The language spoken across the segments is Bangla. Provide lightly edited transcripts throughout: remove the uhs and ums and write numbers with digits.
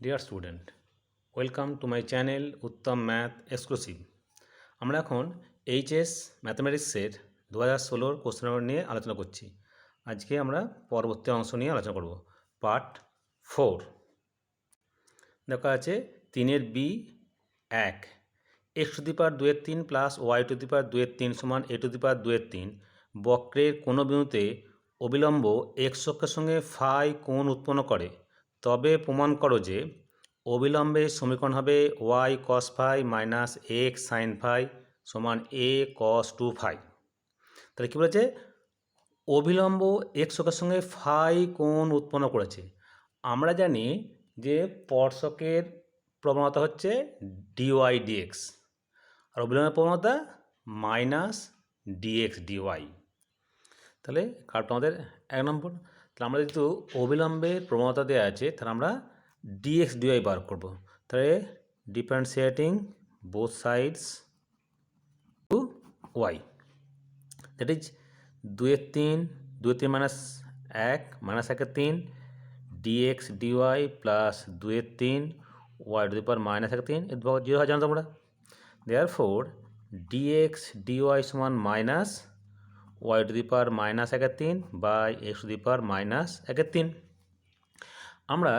Dear student, welcome to my channel Uttam math exclusive. আমরা এখন এইচএস ম্যাথামেটিক্সের 2016 কোশ্চেন পেপার নিয়ে আলোচনা করছি। আজকে আমরা পরবর্তী অংশ নিয়ে আলোচনা করব, পার্ট 4। দেখা আছে 3 B 1 x to the power 2/3 plus y to the power 2/3 সমান a টু দি পাওয়ার 2/3 বক্রের কোনো বিন্দুতে অবিলম্ব x অক্ষের সঙ্গে ফাই কোণ উৎপন্ন করে, তবে প্রমাণ করো যে অবিলম্বের সমীকরণ হবে y cos phi minus x sin phi সমান a cos 2 ফাই। তাহলে কী বলেছে? অবিলম্ব x অক্ষের সঙ্গে ফাই কোণ উৎপন্ন করেছে। আমরা জানি যে স্পর্শকের প্রবণতা হচ্ছে ডিওয়াই ডিএক্স, আর অবিলম্বের প্রবণতা মাইনাস ডিএক্স ডিওয়াই। তাহলে কার্ভটা আমাদের 1 নম্বর। তাহলে আমরা যেহেতু অবিলম্বের প্রবণতা দেওয়া আছে, তাহলে আমরা ডিএক্স ডিওয়াই বার করব। তাহলে differentiating both sides to y, that is 2/3 2/3 minus 1 minus 1/3 d x d y plus 2/3 y to the power minus 1/3 এর জিরো হয় জানো তোমরা। দেয়ারফোর ডিএক্স ডিওয়াই সমান minus y to the power minus 1/3 by x to the power minus 1/3। আমরা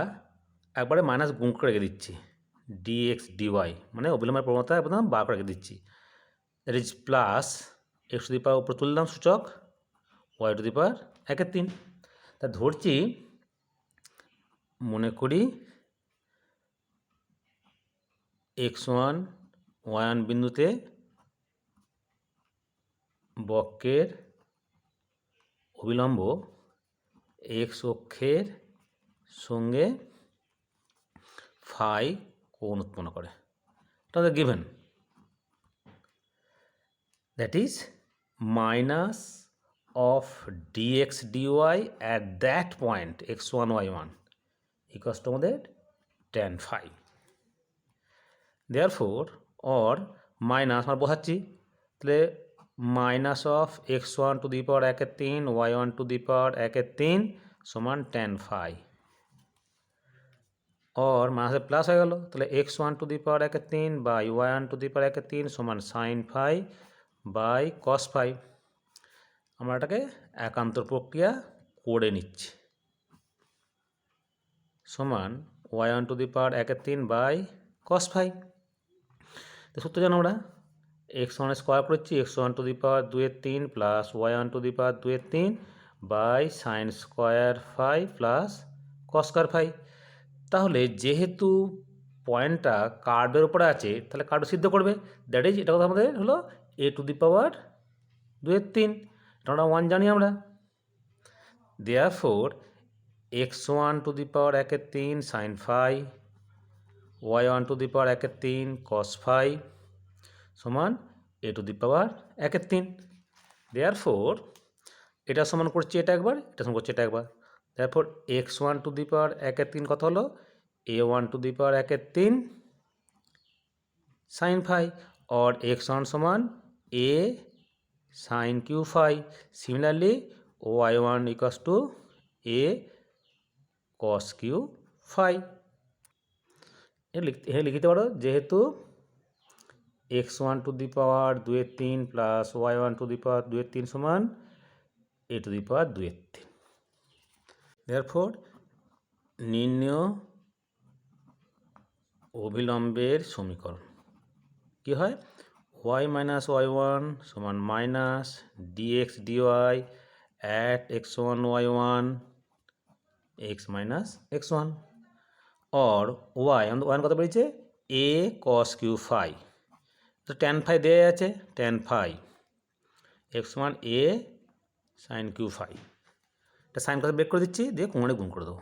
একবারে মাইনাস গুণ করে রেখে দিচ্ছি, ডিএক্স ডিওয়াই মানে অবিলম্বের প্রবণতা একদম বার করে রেখে দিচ্ছি। That is plus x to the power উপরে তুললাম সূচক, ওয়াই টু দি পাওয়ার 1/3। তা ধরছি, মনে করি x1 y1 বিন্দুতে বক্রের অবিলম্ব এক্স অক্ষের সঙ্গে ফাই কোণ উৎপন্ন করে। এটা given, that is minus of dx dy at that point x1 y1 equals to আমাদের tan phi. Therefore or minus আমরা বসাচ্ছি, তাহলে minus of x1 to the power 1/3 y1 to the power 1/3 সমান tan ফাই, और মাইনাসে প্লাস হয়ে গেল। তাহলে x1 to the power 1/3 by y1 to the power 1/3 সমান sine phi by cos phi. আমরা এটাকে একান্তর প্রক্রিয়া করে নিচ্ছি, সমান y1 to the power 1/3 by cos phi. তো সূত্র জানো আমরা, x1 স্কোয়ার করেছি x1 to the power 2/3 plus y1 to the power 2/3 by sine square phi plus cos square phi. তাহলে যেহেতু পয়েন্টটা কার্ভের উপরে আছে, তাহলে কার্ভ সিদ্ধ করবে, দ্যাট ইজ এটা কথা আমাদের হলো a টু দি পাওয়ার 2/3, এটা আমরা 1 জানি আমরা। Therefore x1 to the power 1/3 sine phi y1 to the power 1/3 cos phi সমান a to the power 1/3। Therefore এটা সমান করছি এটা একবার, এটা সমান করছি এটা একবার। Therefore x1 to the power 1/3 কত হলো a1 to the power 1/3 sine phi, और x1 সমান a sine cube phi. Similarly y1 equals to a cos cube phi. লিখতে পারো, যেহেতু x1 to the power 2/3 plus y1 to the power 2/3 সমান a to the power 2/3। Therefore নির্ণেয় অবিলম্বের সমীকরণ কি হয়, y মাইনাস y1 সমান minus dx dy at x1 y1 x minus x1, और y আমাদের y কত বেরিয়েছে a cos কিউ ফাই। তো tan ফাই দেওয়া আছে, tan ফাই x সমান a সাইন কিউ ফাই। এটা সাইন কথা বের করে দিচ্ছি, দিয়ে কোণে গুণ করে দেবো,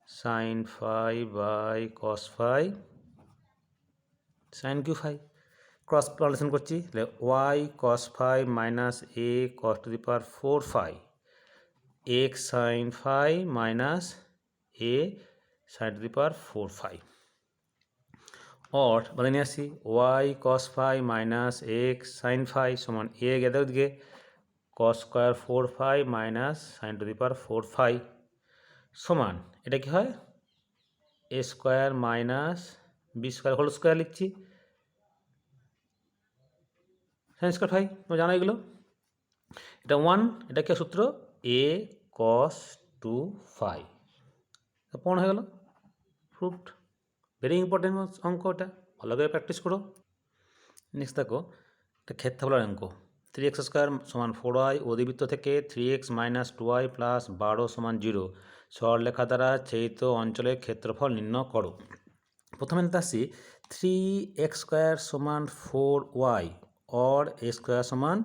sine phi by cos phi sine cube phi. Cross translation করছি, তাহলে y cos phi minus a cos to the power 4 phi x sine phi minus a sine to the power 4 phi, और বলে নিয়ে আসি y cos phi minus x sine phi সমান এ গেলে ওদিকে cos square 4 phi minus sine to the power 4 phi সমান, এটা কি হয় a square minus b square whole square লিখছি, সাইন স্কোয়ার ফাই, তোমরা জানো এগুলো। এটা 1, এটা কি সূত্র, এ কস 2 ফাই, প্রমাণ হয়ে গেল, প্রুফড। ভেরি ইম্পর্টেন্ট অঙ্ক, এটা ভালো করে প্র্যাকটিস করো। নেক্সট দেখো, এটা ক্ষেত্রফলের অঙ্ক। 3x স্কোয়ার সমান 4y, অধিবৃত্ত থেকে 3x মাইনাস 2y প্লাস 12 সমান 0 সরলরেখা দ্বারা ছেদিত অঞ্চলের ক্ষেত্রফল নির্ণয় করো। প্রথমে নিতে আসছি 3x স্কোয়ার সমান 4y অর এ স্কোয়ার সমান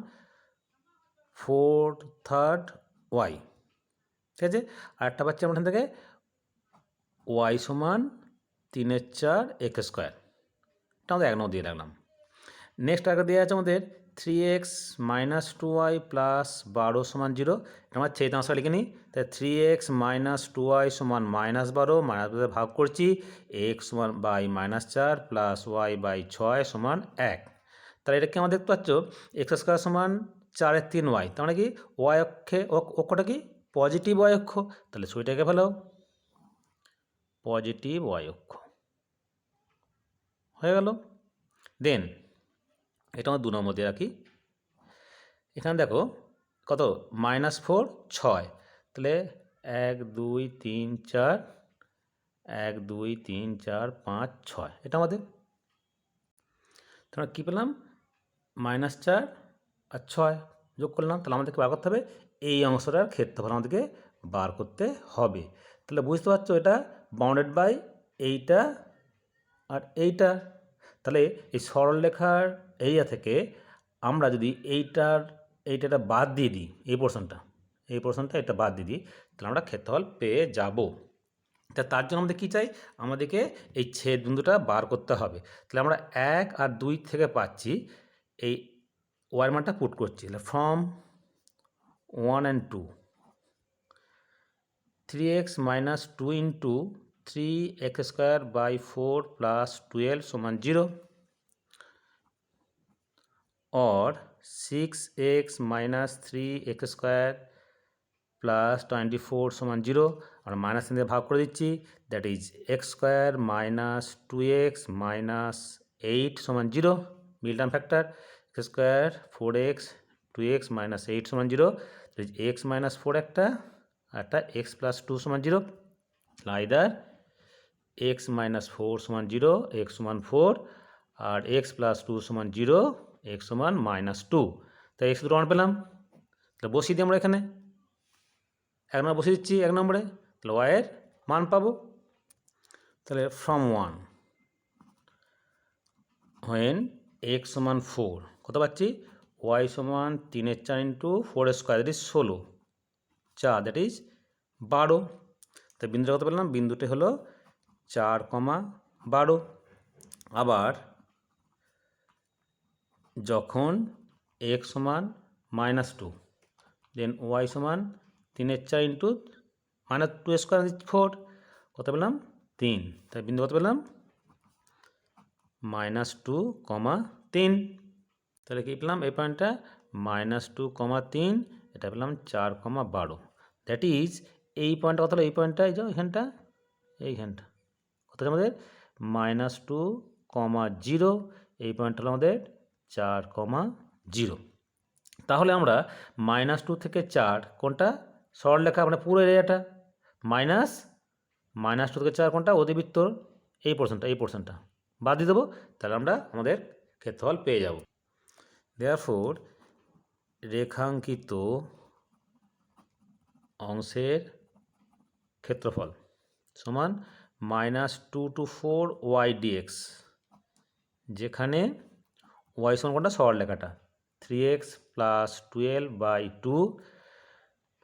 4/3y, ঠিক আছে। আর একটা পাচ্ছি আমরা এখান থেকে y সমান 3/4 x স্কোয়ার, এটা আমাদের 1 নম্বর দিয়ে রাখলাম। নেক্সট আগে দেওয়া আছে আমাদের 3x মাইনাস 2y প্লাস 12 সমান 0, এটা আমার ছেদাংশটা লিখে নিই। তাই 3x মাইনাস 2y সমান মাইনাস 12, মাইনাস 12 ভাগ করছি, x সমান by minus 4 plus y by 6 সমান 1। তাহলে এটা কি আমরা দেখতে পাচ্ছ এক্স স্কোয়ার সমান 4/3y, তার মানে কি y অক্ষে অক্ষটা কি পজিটিভ y অক্ষ, তাহলে সেটাকে ফেলো পজিটিভ y অক্ষ, হয়ে গেল। দেন এটা আমরা 2 নম্বর দিয়ে রাখি। এখানে দেখো কত -4 6, তাহলে 1 2 3 4, 1 2 3 4 5 6, এটা আমাদের তোমরা কী পেলাম -4 আর 6 যোগ করলাম। তাহলে আমাদেরকে বার করতে হবে এই অংশটার ক্ষেত্রফল, আমাদেরকে বার করতে হবে। তাহলে বুঝতে পারছো এটা বাউন্ডেড বাই এইটা আর এইটা। তাহলে এই সরলরেখার এরিয়া থেকে আমরা যদি এইটাটা বাদ দিয়ে দিই, এই পোর্শনটা এটা বাদ দিয়ে দিই, তাহলে আমরা ক্ষেত্রফল পেয়ে যাব। তা তার জন্য আমাদের কী চাই, আমাদেরকে এই ছেদ বিন্দুটা বার করতে হবে। তাহলে আমরা 1 আর 2 থেকে পাচ্ছি এই ওয়াই মানটা পুট করছি, তাহলে from 1 and 2, 3x minus 2 into 3x square by 4 plus 12 সমান 0, और 6x minus 3x square plus 24 समान 0 और माइनस দিয়ে ভাগ করে দিচ্ছি, that is x square minus 2x minus 8 সমান 0, middle term factor x square 4x 2x minus 8 সমান 0, x মাইনাস 4 একটা আর একটা x প্লাস 2 সমান 0, আইদার x মাইনাস 4 সমান 0, x সমান 4 আর x প্লাস 2 সমান 0, x সমান -2, তাই x দুটো মান পেলাম। তাহলে বসিয়ে দিই আমরা এখানে 1 নম্বর বসিয়ে দিচ্ছি 1 নম্বরে, তাহলে y এর মান পাবো। তাহলে ফ্রম 1 when x সমান 4 কত পাচ্ছি, y সমান 3/4 into 4 square, that is 16, 4 that is 12। তাই বিন্দুটা কত পেলাম, বিন্দুটি হলো 4,12। আবার যখন x সমান -2, দেন y সমান 3/4 ইন্টু -2 স্কোয়ার 4, কত পেলাম 3, তাই বিন্দু কত পেলাম -2,3। তাহলে কী পেলাম এই পয়েন্টটা -2,3, এটা পেলাম 4,12, দ্যাট ইজ এই পয়েন্টটা কত হলো, এই পয়েন্টটা এই যে এইখানটা কত হচ্ছে আমাদের -2,0, এই পয়েন্ট হলো আমাদের 4,0। তাহলে আমরা -2 থেকে 4 কোনটা সরলরেখা, মানে পুরো এরিয়াটা, -2 থেকে 4 কোনটা অধিবৃত্তর এই পোর্শনটা বাদ দিয়ে দেবো, তাহলে আমরা আমাদের ক্ষেত্রফল পেয়ে যাব। দেয়ারফোর রেখাঙ্কিত অংশের ক্ষেত্রফল সমান -2 to 4 y dx, যেখানে y সমান কোনটা সরলরেখাটা 3x plus 12/2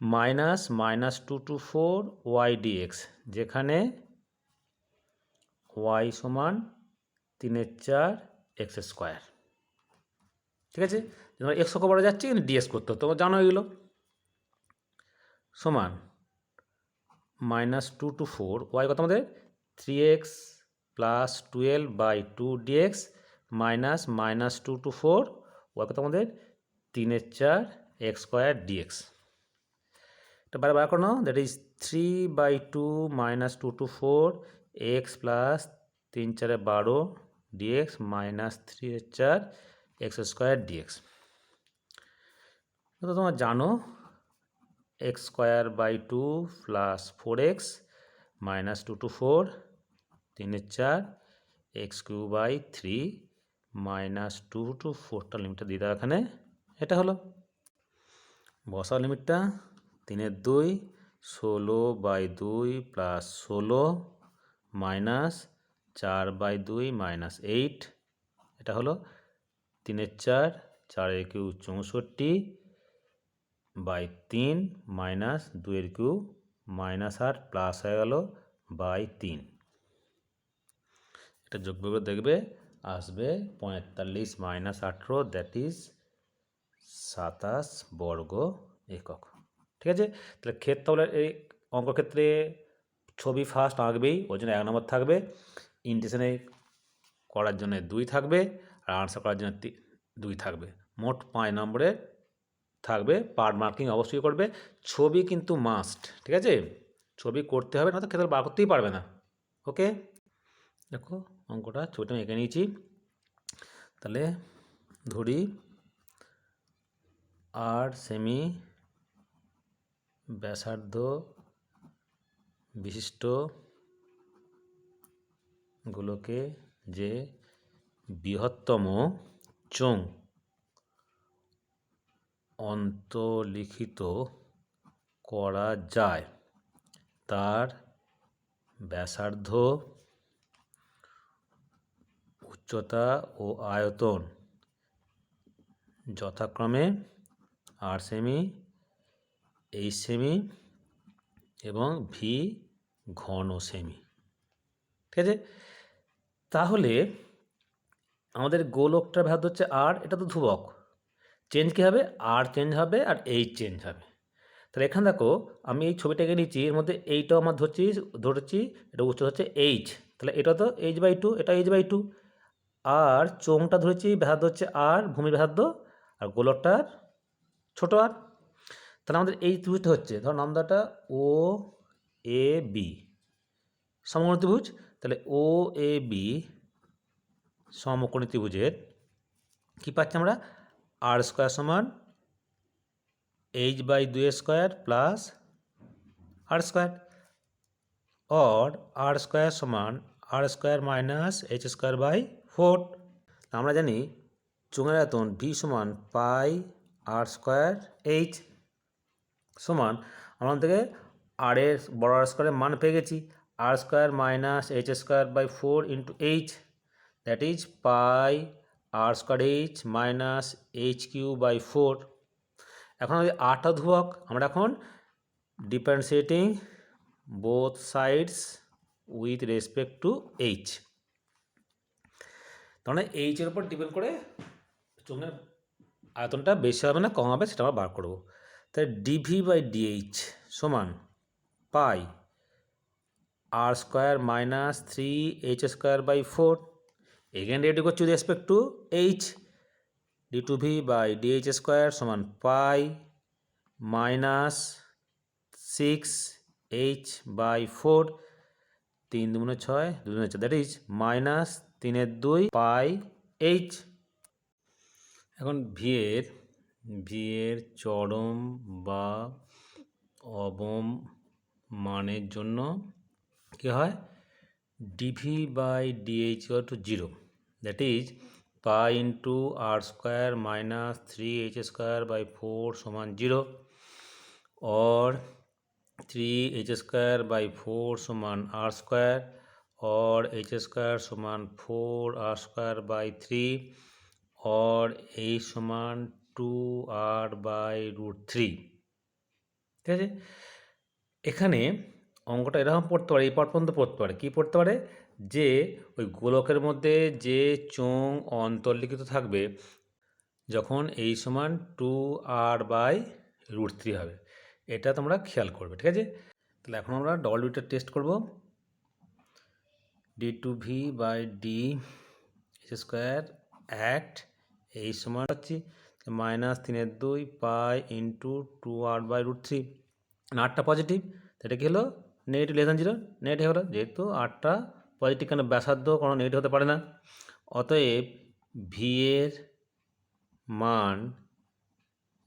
minus -2 to 4 y dx, যেখানে y সমান 3/4 x স্কোয়ার, ঠিক আছে। তোমরা x অক্ষ বড় যাচ্ছে কিন্তু dx করতে হতো, তোমরা জানো এগুলো, সমান -2 to 4 y কত আমাদের 3x plus 12/2 dx minus -2 to 4 y কত আমাদের 3/4 x স্কোয়ার dx। এটা বার করো, that is 3/2 -2 to 4 x plus 3 4 12 d x minus 3 4 x square d x. তো তোমরা জানো x square by 2 plus 4x minus 2 to 4 3 4 x cube by 3 minus 2 to 4টা লিমিটটা দিয়ে দাও এখানে। এটা হলো বসাও লিমিটটা 3 2 16 by 2 plus 16 minus 4 by 2 minus 8। এটা হলো 3 4 4 cube 64 by 3 minus 2 cube minus 8 plus হয়ে গেল বাই 3। এটা যোগ করে দেখবে আসবে 45 মাইনাস 18 দ্যাট ইজ 27 বর্গ একক। ঠিক আছে, তাহলে ক্ষেত্রফল এই অঙ্ক ক্ষেত্রে ছবি ফার্স্ট আঁকবেই, ওই জন্য 1 নম্বর থাকবে। ইন্টিগ্রেশনে করার জন্য 2 থাকবে, আর আনসার করার জন্য 2 থাকবে। মোট 5 নম্বরের থাকবে। পার্ট মার্কিং অবশ্যই করবে। ছবি কিন্তু মাস্ট, ঠিক আছে, ছবি করতে হবে, না তো ক্ষেত্রফল বার করতেই পারবে না। ওকে, দেখো অঙ্কটা ছবিটা আমি এঁকে নিয়েছি। তাহলে ধরি 8 সেমি ব্যাসার্ধ বিশিষ্ট গোলকে যে বৃহত্তম চোঙ অন্তর্লিখিত করা যায় তার ব্যাসার্ধ, উচ্চতা ও আয়তন যথাক্রমে 8 সেমি, 8 সেমি এবং ভি ঘন সেমি। ঠিক আছে, তাহলে আমাদের গোলকটার ব্যাসার্ধ হচ্ছে আর, এটা তো ধ্রুবক, চেঞ্জ কী হবে, আর চেঞ্জ হবে আর এইচ চেঞ্জ হবে। তাহলে এখানে দেখো আমি এই ছবিটাকে নিচ্ছি, এর মধ্যে এইটাও আমার ধরেছি, এটা উচ্চতা হচ্ছে এইচ, তাহলে এটা তো h/2, এটা h/2, আর চোঙটা ধরেছি ব্যাসার্ধ হচ্ছে আর, ভূমির ব্যাসার্ধ, আর গোলকটার ছোট আর। তাহলে আমাদের এই ত্রিভুজটা হচ্ছে, ধর নামটা ও এ বি সমকোণী ত্রিভুজ। তাহলে ও এ বি সমকোণী ত্রিভুজের কী পাচ্ছি আমরা, আর স্কোয়ার সমান h/2 স্কোয়ার প্লাস আর স্কোয়ার, और আর স্কোয়ার সমান r square minus h square by 4। আমরা জানি চোঙের আয়তন ভি সমান পাই আর স্কোয়ার এইচ সমান, আমরা থেকে আর এর বড় আর স্কোয়ারের মান পেয়ে গেছি, r square minus h square by 4 into h, that is pi r square h minus h cube by 4। এখন যদি আরটা ধ্রুবক, আমরা এখন differentiating both sides with respect to h, তাহলে এইচের উপর ডিপেন্ড করে চোঙের আয়তনটা বেশি হবে না কম হবে সেটা আমরা বার করবো। তাই ডিভি বাই ডিএইচ সমান pi r square minus 3 h square by 4, again রেডি করছি with respect to h, d two v by dh square সমান pi minus 6h/4, 3 2 6 2 2 4, that is minus 3 2 pi h. এখন ভি এর চরম বা অবম মানের জন্য কী হয়, dv by dh equal to 0, that is pi into r square minus 3h square by 4 সমান 0, और 3h स्क्वायर बाई 4 समान आर स्क्वायर, और h स्क्वायर समान 4r स्क्वायर बाई 3, और h समान 2r बाई √3। ঠিক আছে, এখানে অঙ্কটা এরকম পড়তে পারে, এই পার্ট পর্যন্ত পড়তে পারে, কী পড়তে পারে, যে ওই গোলকের মধ্যে যে চোঙ অন্তর্লিখিত থাকবে যখন এই সমান 2r বাই √3 হবে, এটা তোমরা খেয়াল করবে। ঠিক আছে, তাহলে এখন আমরা ডবল বিটা টেস্ট করব, d two v by d h square at এই সমান হচ্ছে minus 3 2 pi into 2r by √3, আরটা পজিটিভ, এটা কি হলো negative less than zero, negative হলো, যেহেতু আরটা পজিটিভ কেন ব্যাসার্ধ কোনো নেগেটিভ হতে পারে না। অতএব ভি এর মান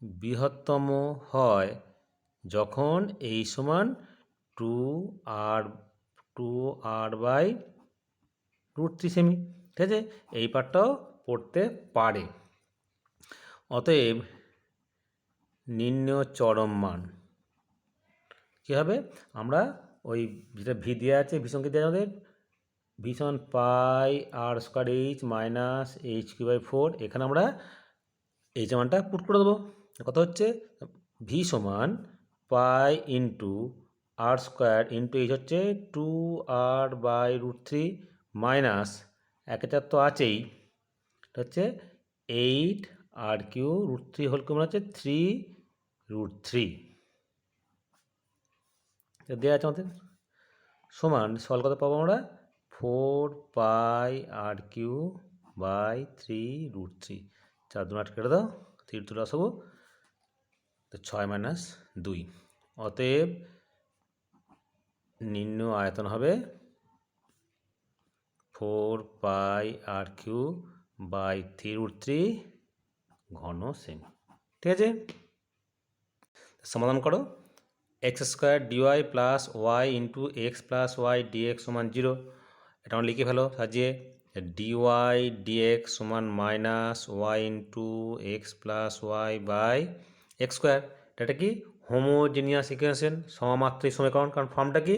বৃহত্তম হয় যখন এই সমান টু আর বাই √3 সেমি। ঠিক আছে, এই পার্টটাও পড়তে পারে। অতএব নির্ণয় চরম মান কী হবে, আমরা ওই যেটা ভি দেওয়া আছে, ভি সংখ্যা দেওয়া আমাদের ভি সমান pi r square h minus h cube by 4, এখানে আমরা এইচ মানটা পুট করে দেবো। কত হচ্ছে, ভি সমান পাই into r square into H হচ্ছে 2r/√3 মাইনাস 1/4 তো আছেই, এটা হচ্ছে 8r³ হোল কিউব হচ্ছে 3√3 দেওয়া আছে আমাদের। সমান সল কত পাবো আমরা, 4πr³/3√3, 4 2 8 কেটে দাও, 3 2 আসবো তো 6 - 2। অতএব নিম্ন আয়তন হবে 4πr³/3√3 ঘন সেমি। ঠিক আছে, সমাধান করো। x² dy plus y into x plus y d x সমান 0, এটা আমরা লিখে ফেলো সাজিয়ে। dy dx সমান minus y into x plus y by x²। এটা কি হোমোজিনিয়াস ইকুয়েশন, সমমাত্রিক সমীকরণ, কারণ ফর্মটা কি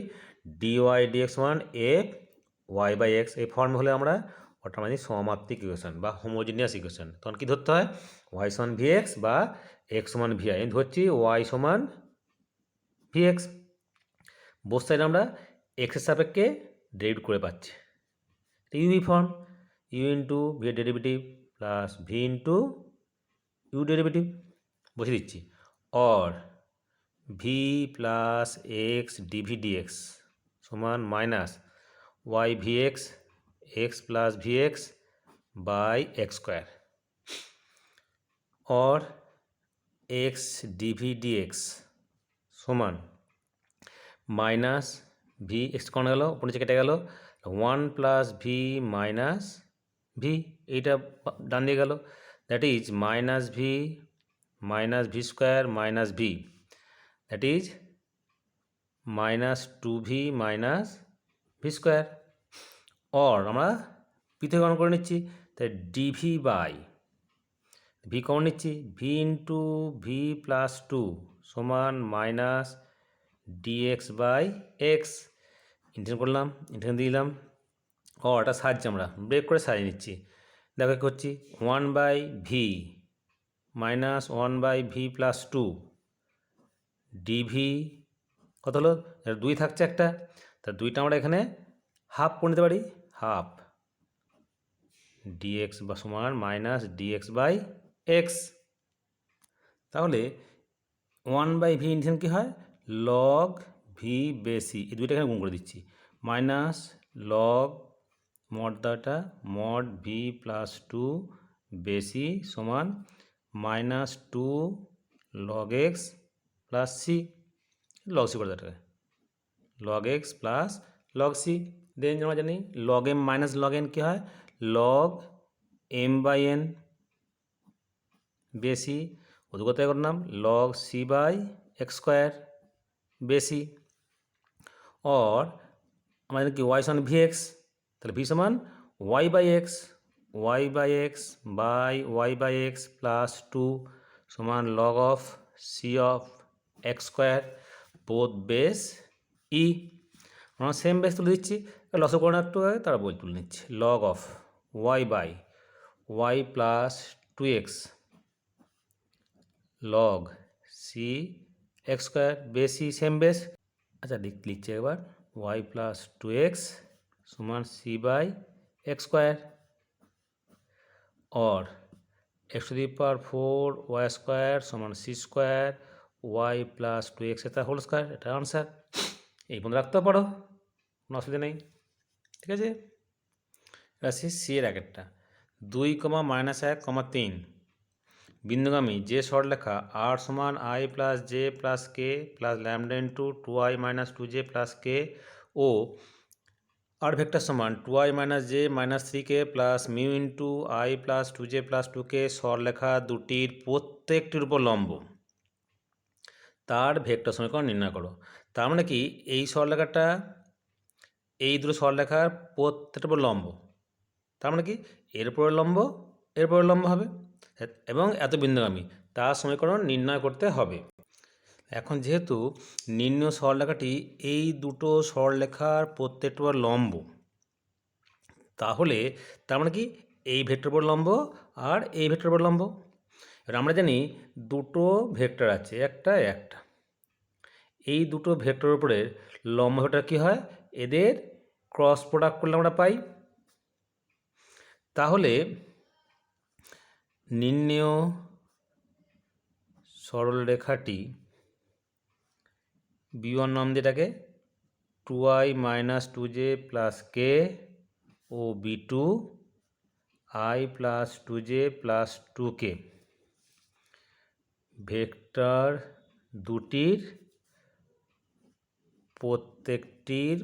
dy dx সমান এফ ওয়াই বাই এক্স, এই ফর্ম হলে আমরা অটোমেটিক সমমাত্রিক ইকুয়েশন বা হোমোজিনিয়াস ইকুয়েশন। তখন কি ধরতে হয়, ওয়াই সমান ভি এক্স বা এক্স সমান ভি আই। ধরছি ওয়াই সমান ভি এক্স, বোথ সাইড আমরা এক্সের সাপেক্ষে ডেরিভেট করে পাচ্ছি। UV form, u into v এর derivative plus v into u derivative বসে দিচ্ছি। Or v plus x DV dx সমান minus y v x x plus v x by x²। Or x DV dx সমান মাইনাস ভি এক্স কোন গেল, উপর নিচে কেটে গেল, 1 প্লাস ভি মাইনাস ভি, এইটা ডান দিয়ে গেল, that is minus v square minus v, that is minus 2v minus v square. Or আমরা পৃথকীকরণ করে নিচ্ছি, তাই ডিভি বাই ভি কমন নিচ্ছি, ভি ইন্টু ভি প্লাস 2 সমান minus d x by x, integration করলাম, ইন্টিগ্রেশন দিলাম। এটা সাহায্যে আমরা ব্রেক করে সাজিয়ে নিচ্ছি। দেখো কী করছি, 1/v minus 1/v plus 2 DV কত হলো, 2 থাকছে একটা, তা 2টা আমরা এখানে হাফ করে নিতে পারি, হাফ ডিএক্স বা সমান মাইনাস ডিএক্স বাই এক্স। তাহলে 1/v ইন্টিগ্রেশন কী হয়, লগ ভি বেশি, এই দুইটা এখানে গুণ করে দিচ্ছি, minus log mod v plus 2 বেশি সমান minus 2 log x plus c, log c করে দেওয়া, log x plus log c. Then আমরা জানি log m minus log n কী হয়, লগ এম বাই এন বেশি, অধিকতায় করলাম লগ সি বাই x² বেশি। অর আমাদের কি ওয়াই সমান ভি এক্স, তাহলে ভি সমান y by x by y by x plus 2 সমান log of c of x² both base e. আমরা সেম বেস তুলে দিচ্ছি, লসকরণ একটু হয় তারা বই তুলে নিচ্ছি, log of y by y plus 2x log c x² বেশি সেম বেস। আচ্ছা লিখছি একবার, ওয়াই প্লাস 2x সমান সি বাই x²। और x⁴ y² সমান c² y প্লাস 2x এটা হোল স্কোয়ার, এটা আনসার। এই বন্ধু রাখতেও পারো, কোনো অসুবিধা নেই। ঠিক আছে, আসি সি এর আগেরটা, 2, -1, 3 বিন্দুগামী যে সরলরেখা আর সমান i plus j plus k plus lambda into two i minus two j plus k ও আর ভেক্টর সমান two i minus j minus three k plus mu into i plus two j plus two k সরলরেখা দুটির প্রত্যেকটির উপর লম্ব, তার ভেক্টর সমীকরণ নির্ণয় করো। তার মানে কি, এই সরলরেখাটা এই দুটো সরলরেখার প্রত্যেকটার উপর লম্ব, তার মানে কি এর উপরে লম্ব এর উপরে লম্ব হবে এবং এত বিন্দুগামী, তার সমীকরণ নির্ণয় করতে হবে। এখন যেহেতু নির্ণয় সরলরেখাটি এই দুটো সরলরেখার প্রত্যেকটার লম্ব, তাহলে তার মানে কি এই ভেক্টর উপর লম্ব আর এই ভেক্টর উপর লম্ব। এবার আমরা জানি দুটো ভেক্টর আছে, একটা একটা, এই দুটো ভেক্টরের উপরে লম্ব ভেক্টর কী হয়, এদের ক্রস প্রোডাক্ট করলে আমরা পাই। তাহলে নির্ণেয় সরলরেখাটি বি1 নাম দিয়ে এটাকে two i minus two j plus k ও b two i plus two j plus two k vector দুটির প্রত্যেকটির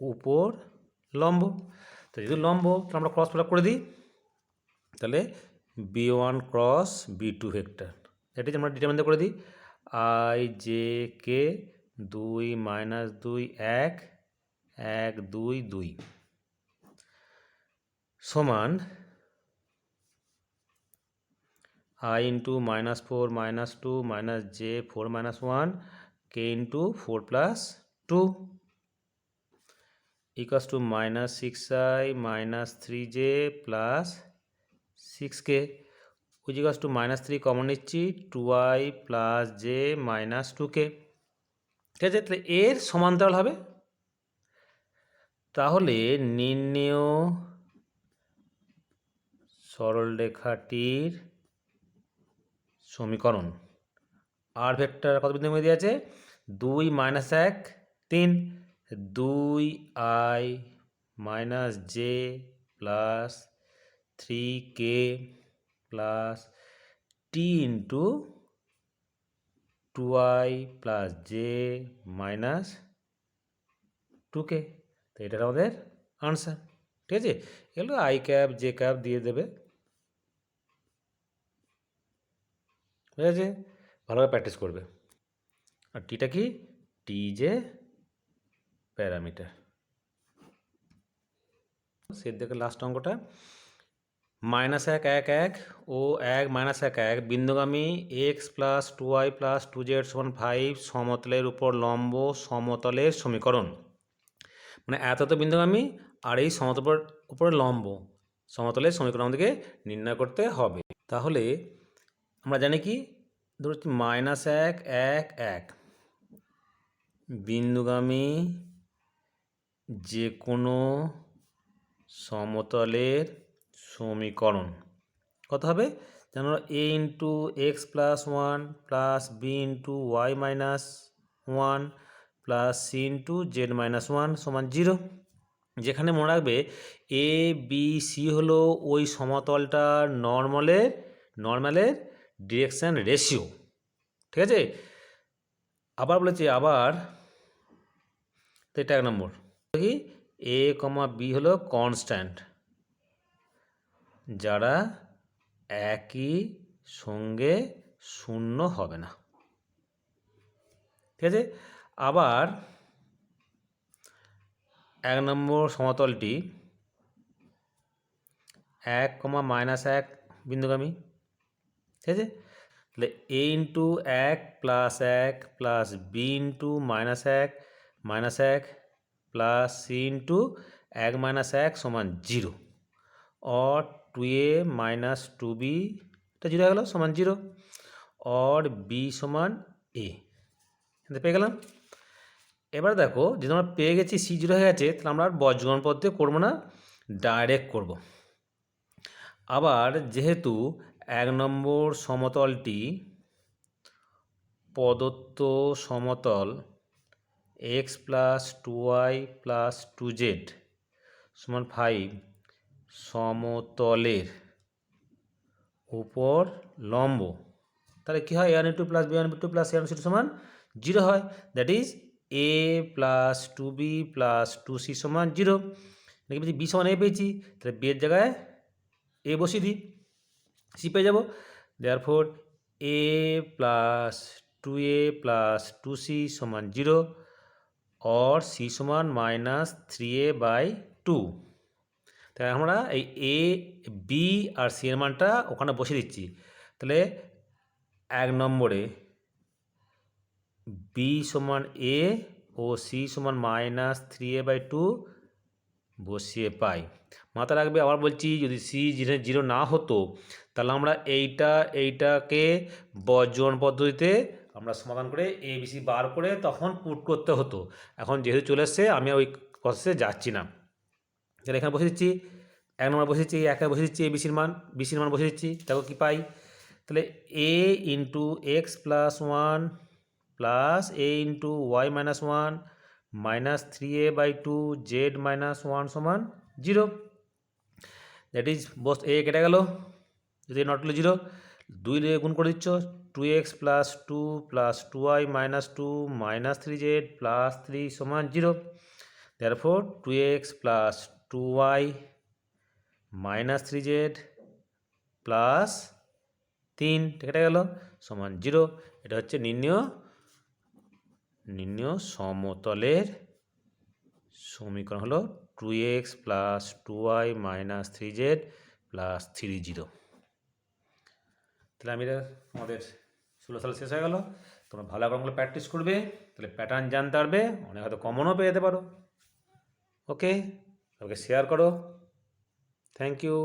উপর লম্ব। তো যদি লম্ব, তাহলে আমরা ক্রস প্রোডাক্ট করে দিই, তাহলে বি1 ক্রস বি2 ভেক্টর, এটি আমরা ডিটারমিনেট করে দিই। আই জে কে 2 মাইনাস 2 1 1 2 2 সমান I into -4 -2 minus j 4 -1 k into 4 plus 2 equals to -6i -3j plus 6k which equals to -3 common নিচ্ছি 2i plus J minus 2k, ঠিক আছে। তাহলে এর সমান্তরাল হবে। তাহলে নির্ণেয় সরলরেখাটির সমীকরণ আর ভেক্টর কত বিন্দু দেওয়া আছে, 2 minus 1 3, 2 I minus J plus 3k plus T into 2i plus J minus 2k। তো এটা আমাদের আনসার, ঠিক আছে। এগুলো আই ক্যাপ জে ক্যাপ দিয়ে দেবে, ঠিক আছে, ভালোভাবে প্র্যাকটিস করবে। আর টিটা কি, টি যে প্যারামিটার। সেট দেখে লাস্ট অঙ্কটা -1 1 1 ও 1 -1 1 বিন্দুগামী x plus 2i plus 2z সমান 5 সমতলের উপর লম্ব সমতলের সমীকরণ। মানে এত বিন্দুগামী আর এই সমতলের উপরে লম্ব সমতলের সমীকরণ আমাদেরকে নির্ণয় করতে হবে। তাহলে আমরা জানি কি, ধরো -1 1 1 বিন্দুগামী যে কোনো সমতলের সমীকরণ কত হবে, যেন a into x plus 1 plus b into y minus 1 plus c into z minus 1 সমান 0। যেখানে মনে রাখবে এ বি সি হলো ওই সমতলটার নর্মালের ডিরেকশান রেশিও, ঠিক আছে। আবার বলেছি, আবার তো এটা 1 নম্বর কি, এ কমা বি হলো কনস্ট্যান্ট যারা একই সঙ্গে শূন্য হবে না, ঠিক আছে। আবার 1 নম্বর সমতলটি 1, -1 বিন্দুগামী, ঠিক আছে। তাহলে a into 1 plus 1 plus b into -1 -1 plus c into 1 -1 সমান 0 और 2a माइनस 2b এটা 0 হয়ে গেল সমান 0 और b সমান a, পেয়ে গেলাম। এবার দেখো, যদি আমরা পেয়ে গেছি সি 0 হয়ে গেছে, তাহলে আমরা আর বজ্রগণ পদ্ধতি করবো না, ডাইরেক্ট করব। আবার যেহেতু 1 নম্বর সমতলটি প্রদত্ত সমতল x plus 2y plus 2z সমান 5 সমতলের উপর লম্ব, তাহলে কী হয় a1 into plus b1 b2 plus a1 c2 সমান 0 হয়। That is a plus 2b plus 2c সমান 0। নাকি বলছি b সমান a পেয়েছি, তাহলে b এর জায়গায় a বসিয়ে দিই, c পেয়ে যাবো। Therefore a plus 2a plus 2c সমান 0 অর c সমান মাইনাস 3a/2। তাই আমরা এই এ বি আর সি এর মানটা ওখানে বসিয়ে দিচ্ছি। তাহলে 1 নম্বরে বি সমান এ ও সি সমান মাইনাস 3a/2 বসিয়ে পাই। মাথা রাখবে, আবার বলছি, যদি সি 0 না হতো তাহলে আমরা এইটাকে বর্জন পদ্ধতিতে আমরা সমাধান করে এ বি সি বার করে তখন পুট করতে হতো। এখন যেহেতু চলে এসছে আমি ওই প্রসেসে যাচ্ছি না। তাহলে এখানে বসে দিচ্ছি 1 নম্বর বসে দিচ্ছি, একে বসে দিচ্ছি বিসির মান বসে দিচ্ছি। দেখো কী পাই, তাহলে a into x plus 1 plus a into y minus 1 minus 3a/2 z minus 1 সমান 0। দ্যাট ইজ বস এ কেটে গেল, যদি নট হলো 0, 2 দিয়ে গুণ করে দিচ্ছ, 2x plus 2 plus 2y minus 2 minus 3z plus 3 সমান 0। Therefore 2x plus 2y minus 3z plus 3 কেটে গেল সমান 0। এটা হচ্ছে নির্ণয় সমতলের সমীকরণ হলো 2x plus 2y minus 3z plus 30। তাহলে আমি আমাদের 16 সাল শেষ হয়ে গেল। তোমরা ভালো করে প্র্যাকটিস করবে, তাহলে প্যাটার্ন জানতে পারবে, অনেক হয়তো কমনও পেয়ে যেতে পারো। ওকে, ওকে শেয়ার করো। Thank you.